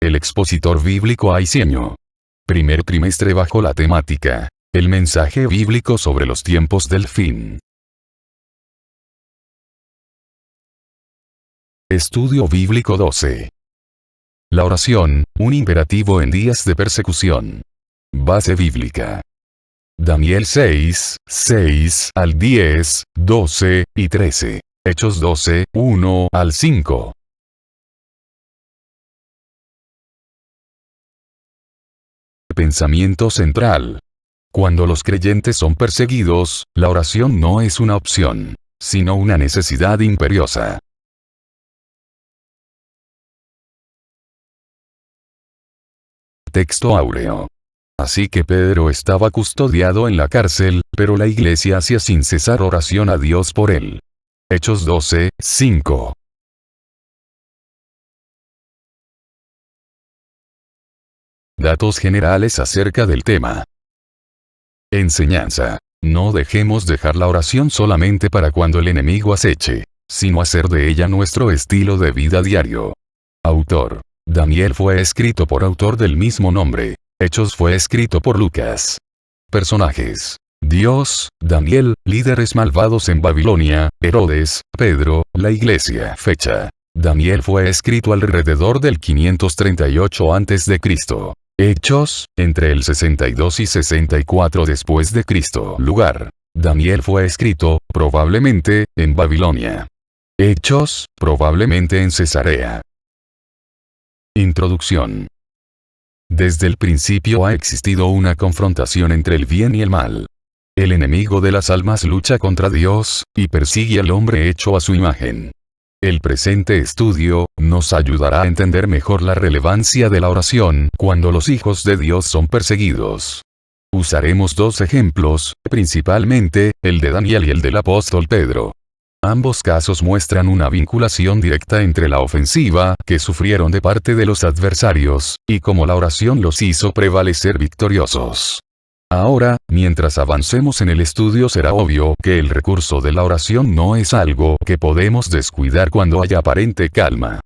El expositor bíblico Aiseño. Primer trimestre bajo la temática: el mensaje bíblico sobre los tiempos del fin. Estudio bíblico 12. La oración, un imperativo en días de persecución. Base bíblica. Daniel 6, 6 al 10, 12 y 13. Hechos 12, 1 al 5. Pensamiento central. Cuando los creyentes son perseguidos, la oración no es una opción, sino una necesidad imperiosa. Texto áureo. Así que Pedro estaba custodiado en la cárcel, pero la iglesia hacía sin cesar oración a Dios por él. Hechos 12, 5. Datos generales acerca del tema. Enseñanza. No dejemos dejar la oración solamente para cuando el enemigo aceche, sino hacer de ella nuestro estilo de vida diario. Autor. Daniel fue escrito por autor del mismo nombre. Hechos fue escrito por Lucas. Personajes. Dios, Daniel, líderes malvados en Babilonia, Herodes, Pedro, la iglesia. Fecha. Daniel fue escrito alrededor del 538 a.C. Hechos, entre el 62 y 64 después de Cristo. Lugar. Daniel fue escrito, probablemente, en Babilonia. Hechos, probablemente en Cesarea. Introducción. Desde el principio ha existido una confrontación entre el bien y el mal. El enemigo de las almas lucha contra Dios, y persigue al hombre hecho a su imagen. El presente estudio nos ayudará a entender mejor la relevancia de la oración cuando los hijos de Dios son perseguidos. Usaremos dos ejemplos, principalmente, el de Daniel y el del apóstol Pedro. Ambos casos muestran una vinculación directa entre la ofensiva que sufrieron de parte de los adversarios, y cómo la oración los hizo prevalecer victoriosos. Ahora, mientras avancemos en el estudio será obvio que el recurso de la oración no es algo que podemos descuidar cuando haya aparente calma.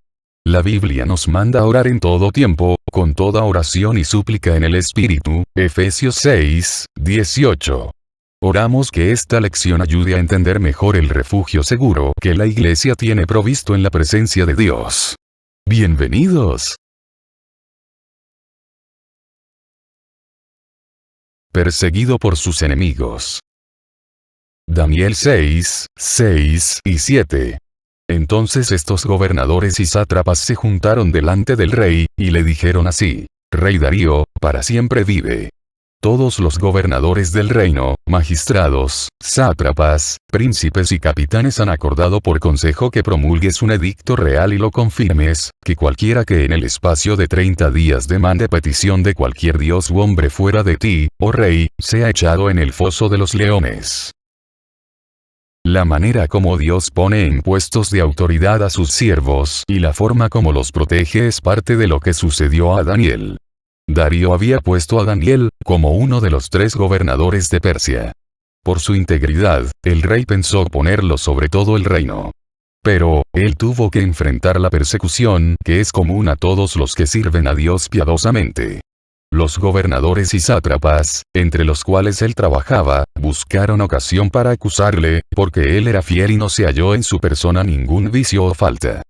La Biblia nos manda a orar en todo tiempo, con toda oración y súplica en el Espíritu, Efesios 6, 18. Oramos que esta lección ayude a entender mejor el refugio seguro que la iglesia tiene provisto en la presencia de Dios. Bienvenidos. Perseguido por sus enemigos. Daniel 6, 6 y 7. Entonces estos gobernadores y sátrapas se juntaron delante del rey, y le dijeron así: Rey Darío, para siempre vive. Todos los gobernadores del reino, magistrados, sátrapas, príncipes y capitanes han acordado por consejo que promulgues un edicto real y lo confirmes, que cualquiera que en el espacio de 30 días demande petición de cualquier dios u hombre fuera de ti, oh rey, sea echado en el foso de los leones. La manera como Dios pone en puestos de autoridad a sus siervos y la forma como los protege es parte de lo que sucedió a Daniel. Darío había puesto a Daniel como uno de los 3 gobernadores de Persia. Por su integridad, el rey pensó ponerlo sobre todo el reino. Pero, él tuvo que enfrentar la persecución que es común a todos los que sirven a Dios piadosamente. Los gobernadores y sátrapas, entre los cuales él trabajaba, buscaron ocasión para acusarle, porque él era fiel y no se halló en su persona ningún vicio o falta.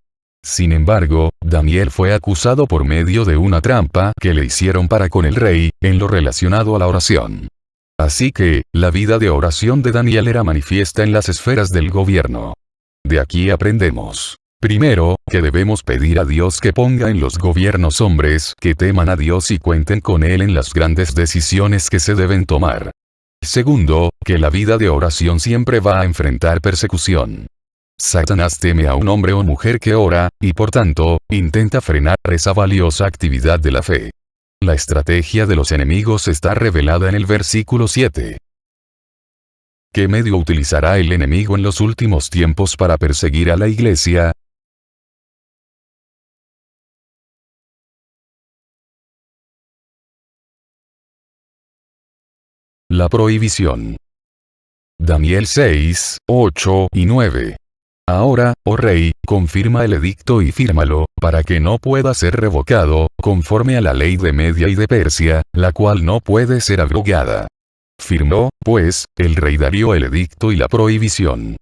Sin embargo, Daniel fue acusado por medio de una trampa que le hicieron para con el rey, en lo relacionado a la oración. Así que, la vida de oración de Daniel era manifiesta en las esferas del gobierno. De aquí aprendemos. Primero, que debemos pedir a Dios que ponga en los gobiernos hombres que teman a Dios y cuenten con Él en las grandes decisiones que se deben tomar. Segundo, que la vida de oración siempre va a enfrentar persecución. Satanás teme a un hombre o mujer que ora, y por tanto, intenta frenar esa valiosa actividad de la fe. La estrategia de los enemigos está revelada en el versículo 7. ¿Qué medio utilizará el enemigo en los últimos tiempos para perseguir a la iglesia? La prohibición. Daniel 6, 8 y 9. Ahora, oh rey, confirma el edicto y fírmalo, para que no pueda ser revocado, conforme a la ley de Media y de Persia, la cual no puede ser abrogada. Firmó, pues, el rey Darío el edicto y la prohibición.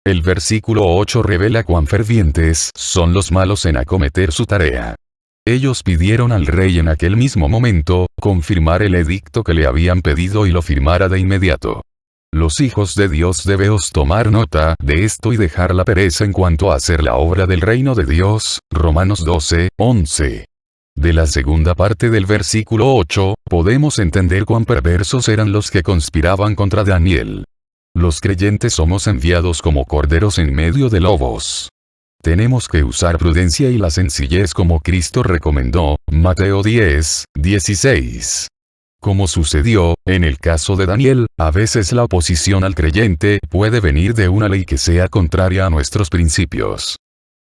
El versículo 8 revela cuán fervientes son los malos en acometer su tarea. Ellos pidieron al rey en aquel mismo momento, confirmar el edicto que le habían pedido y lo firmara de inmediato. Los hijos de Dios debemos tomar nota de esto y dejar la pereza en cuanto a hacer la obra del reino de Dios, Romanos 12, 11. De la segunda parte del versículo 8, podemos entender cuán perversos eran los que conspiraban contra Daniel. Los creyentes somos enviados como corderos en medio de lobos. Tenemos que usar prudencia y la sencillez como Cristo recomendó, Mateo 10, 16. Como sucedió, en el caso de Daniel, a veces la oposición al creyente puede venir de una ley que sea contraria a nuestros principios.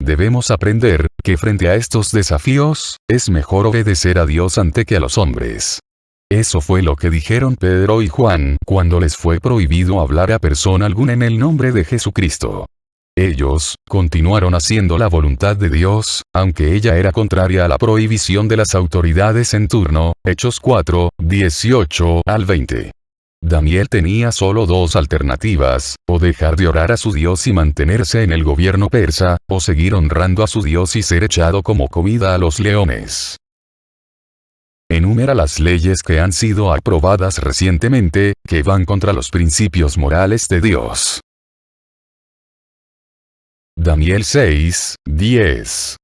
Debemos aprender, que frente a estos desafíos, es mejor obedecer a Dios antes que a los hombres. Eso fue lo que dijeron Pedro y Juan, cuando les fue prohibido hablar a persona alguna en el nombre de Jesucristo. Ellos, continuaron haciendo la voluntad de Dios, aunque ella era contraria a la prohibición de las autoridades en turno, Hechos 4, 18 al 20. Daniel tenía solo dos alternativas, o dejar de orar a su Dios y mantenerse en el gobierno persa, o seguir honrando a su Dios y ser echado como comida a los leones. Enumera las leyes que han sido aprobadas recientemente, que van contra los principios morales de Dios. Daniel 6, 10.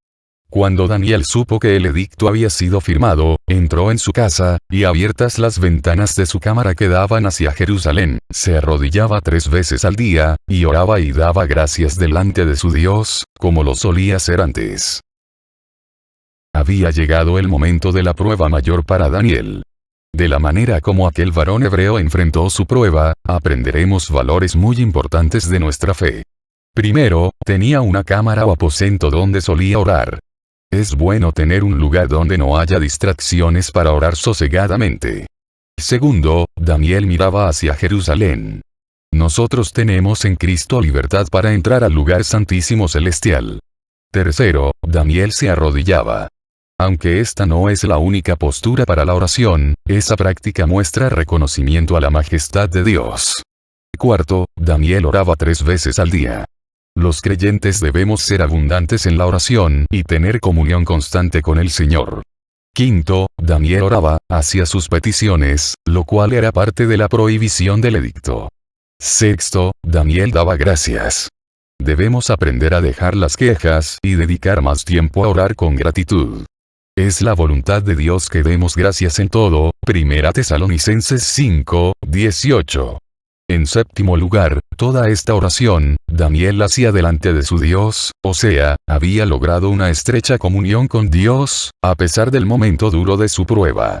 Cuando Daniel supo que el edicto había sido firmado, entró en su casa, y abiertas las ventanas de su cámara que daban hacia Jerusalén, se arrodillaba 3 veces al día, y oraba y daba gracias delante de su Dios, como lo solía hacer antes. Había llegado el momento de la prueba mayor para Daniel. De la manera como aquel varón hebreo enfrentó su prueba, aprenderemos valores muy importantes de nuestra fe. Primero, tenía una cámara o aposento donde solía orar. Es bueno tener un lugar donde no haya distracciones para orar sosegadamente. Segundo, Daniel miraba hacia Jerusalén. Nosotros tenemos en Cristo libertad para entrar al lugar santísimo celestial. Tercero, Daniel se arrodillaba. Aunque esta no es la única postura para la oración, esa práctica muestra reconocimiento a la majestad de Dios. Cuarto, Daniel oraba 3 veces al día. Los creyentes debemos ser abundantes en la oración y tener comunión constante con el Señor. Quinto, Daniel oraba, hacía sus peticiones, lo cual era parte de la prohibición del edicto. Sexto, Daniel daba gracias. Debemos aprender a dejar las quejas y dedicar más tiempo a orar con gratitud. Es la voluntad de Dios que demos gracias en todo, 1 Tesalonicenses 5, 18. En séptimo lugar, toda esta oración, Daniel hacía delante de su Dios, o sea, había logrado una estrecha comunión con Dios, a pesar del momento duro de su prueba.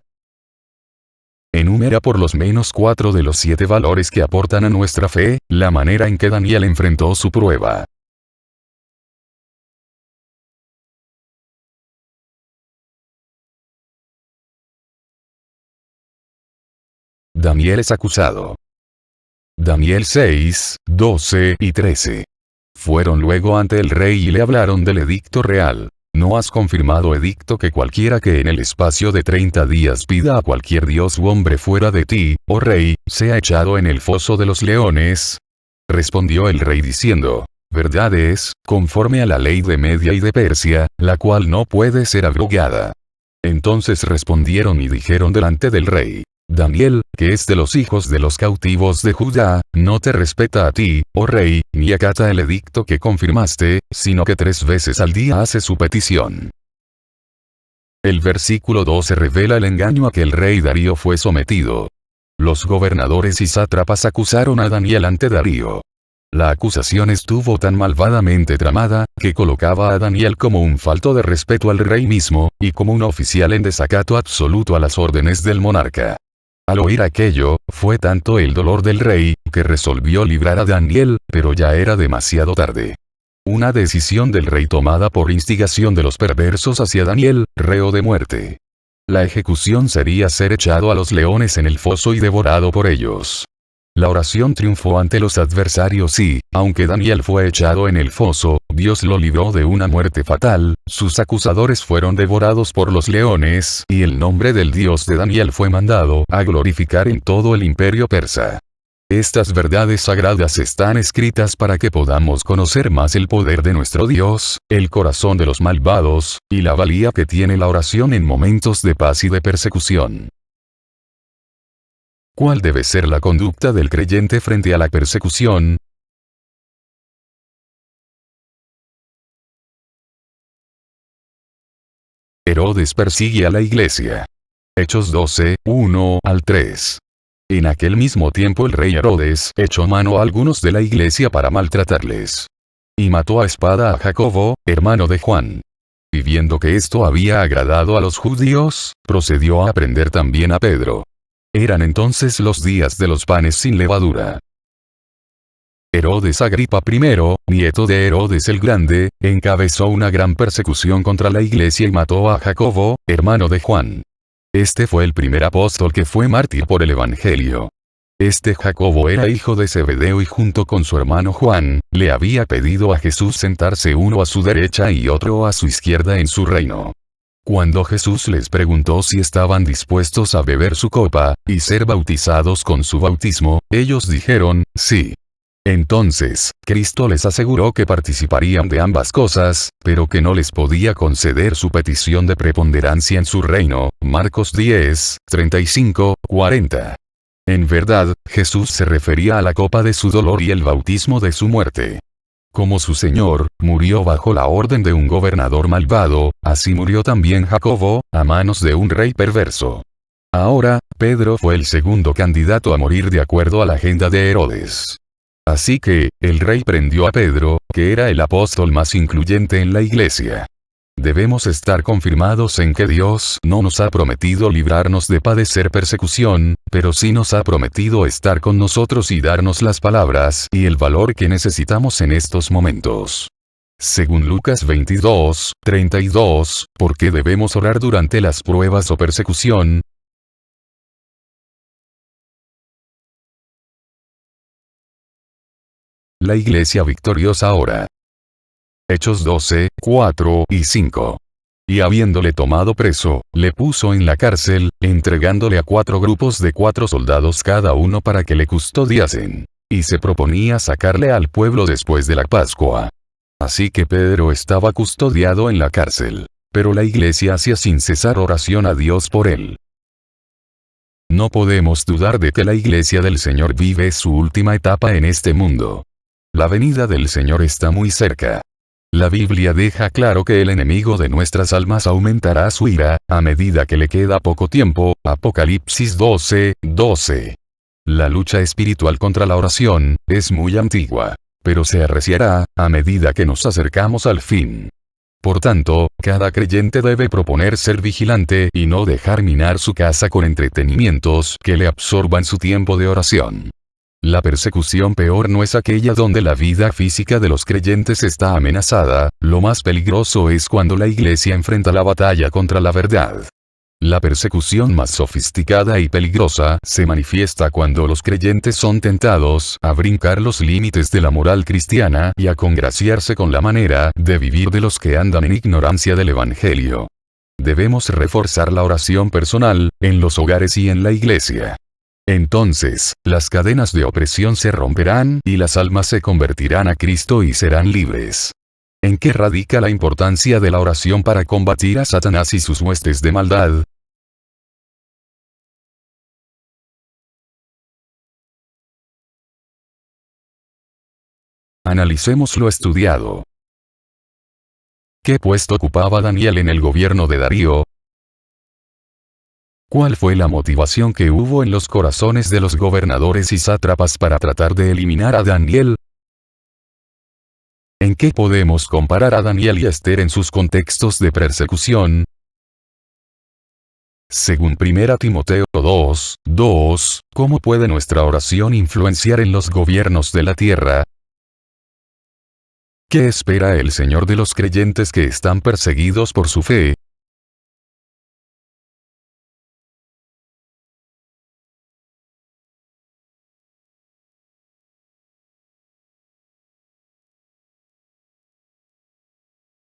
Enumera por lo menos 4 de los 7 valores que aportan a nuestra fe, la manera en que Daniel enfrentó su prueba. Daniel es acusado. Daniel 6, 12 y 13. Fueron luego ante el rey y le hablaron del edicto real. ¿No has confirmado edicto que cualquiera que en el espacio de 30 días pida a cualquier dios u hombre fuera de ti, oh rey, sea echado en el foso de los leones? Respondió el rey diciendo, verdad es, conforme a la ley de Media y de Persia, la cual no puede ser abrogada. Entonces respondieron y dijeron delante del rey, Daniel, que es de los hijos de los cautivos de Judá, no te respeta a ti, oh rey, ni acata el edicto que confirmaste, sino que 3 veces al día hace su petición. El versículo 12 revela el engaño a que el rey Darío fue sometido. Los gobernadores y sátrapas acusaron a Daniel ante Darío. La acusación estuvo tan malvadamente tramada, que colocaba a Daniel como un falto de respeto al rey mismo, y como un oficial en desacato absoluto a las órdenes del monarca. Al oír aquello, fue tanto el dolor del rey, que resolvió librar a Daniel, pero ya era demasiado tarde. Una decisión del rey tomada por instigación de los perversos hacia Daniel, reo de muerte. La ejecución sería ser echado a los leones en el foso y devorado por ellos. La oración triunfó ante los adversarios y, aunque Daniel fue echado en el foso, Dios lo libró de una muerte fatal, sus acusadores fueron devorados por los leones, y el nombre del Dios de Daniel fue mandado a glorificar en todo el imperio persa. Estas verdades sagradas están escritas para que podamos conocer más el poder de nuestro Dios, el corazón de los malvados, y la valía que tiene la oración en momentos de paz y de persecución. ¿Cuál debe ser la conducta del creyente frente a la persecución? Herodes persigue a la iglesia. Hechos 12, 1 al 3. En aquel mismo tiempo el rey Herodes echó mano a algunos de la iglesia para maltratarles. Y mató a espada a Jacobo, hermano de Juan. Y viendo que esto había agradado a los judíos, procedió a prender también a Pedro. Eran entonces los días de los panes sin levadura. Herodes Agripa I, nieto de Herodes el Grande, encabezó una gran persecución contra la iglesia y mató a Jacobo, hermano de Juan. Este fue el primer apóstol que fue mártir por el Evangelio. Este Jacobo era hijo de Zebedeo y junto con su hermano Juan, le había pedido a Jesús sentarse uno a su derecha y otro a su izquierda en su reino. Cuando Jesús les preguntó si estaban dispuestos a beber su copa, y ser bautizados con su bautismo, ellos dijeron, sí. Entonces, Cristo les aseguró que participarían de ambas cosas, pero que no les podía conceder su petición de preponderancia en su reino. Marcos 10, 35, 40. En verdad, Jesús se refería a la copa de su dolor y el bautismo de su muerte. Como su Señor, murió bajo la orden de un gobernador malvado, así murió también Jacobo, a manos de un rey perverso. Ahora, Pedro fue el segundo candidato a morir de acuerdo a la agenda de Herodes. Así que, el rey prendió a Pedro, que era el apóstol más influyente en la iglesia. Debemos estar confirmados en que Dios no nos ha prometido librarnos de padecer persecución, pero sí nos ha prometido estar con nosotros y darnos las palabras y el valor que necesitamos en estos momentos. Según Lucas 22, 32, ¿por qué debemos orar durante las pruebas o persecución? La iglesia victoriosa ora. Hechos 12, 4 y 5. Y habiéndole tomado preso, le puso en la cárcel, entregándole a 4 grupos de 4 soldados cada uno para que le custodiasen. Y se proponía sacarle al pueblo después de la Pascua. Así que Pedro estaba custodiado en la cárcel. Pero la iglesia hacía sin cesar oración a Dios por él. No podemos dudar de que la iglesia del Señor vive su última etapa en este mundo. La venida del Señor está muy cerca. La Biblia deja claro que el enemigo de nuestras almas aumentará su ira, a medida que le queda poco tiempo. Apocalipsis 12, 12. La lucha espiritual contra la oración es muy antigua, pero se arreciará a medida que nos acercamos al fin. Por tanto, cada creyente debe proponer ser vigilante y no dejar minar su casa con entretenimientos que le absorban su tiempo de oración. La persecución peor no es aquella donde la vida física de los creyentes está amenazada, lo más peligroso es cuando la iglesia enfrenta la batalla contra la verdad. La persecución más sofisticada y peligrosa se manifiesta cuando los creyentes son tentados a brincar los límites de la moral cristiana y a congraciarse con la manera de vivir de los que andan en ignorancia del Evangelio. Debemos reforzar la oración personal, en los hogares y en la iglesia. Entonces, las cadenas de opresión se romperán y las almas se convertirán a Cristo y serán libres. ¿En qué radica la importancia de la oración para combatir a Satanás y sus huestes de maldad? Analicemos lo estudiado. ¿Qué puesto ocupaba Daniel en el gobierno de Darío? ¿Cuál fue la motivación que hubo en los corazones de los gobernadores y sátrapas para tratar de eliminar a Daniel? ¿En qué podemos comparar a Daniel y a Esther en sus contextos de persecución? Según 1 Timoteo 2, 2, ¿cómo puede nuestra oración influenciar en los gobiernos de la tierra? ¿Qué espera el Señor de los creyentes que están perseguidos por su fe?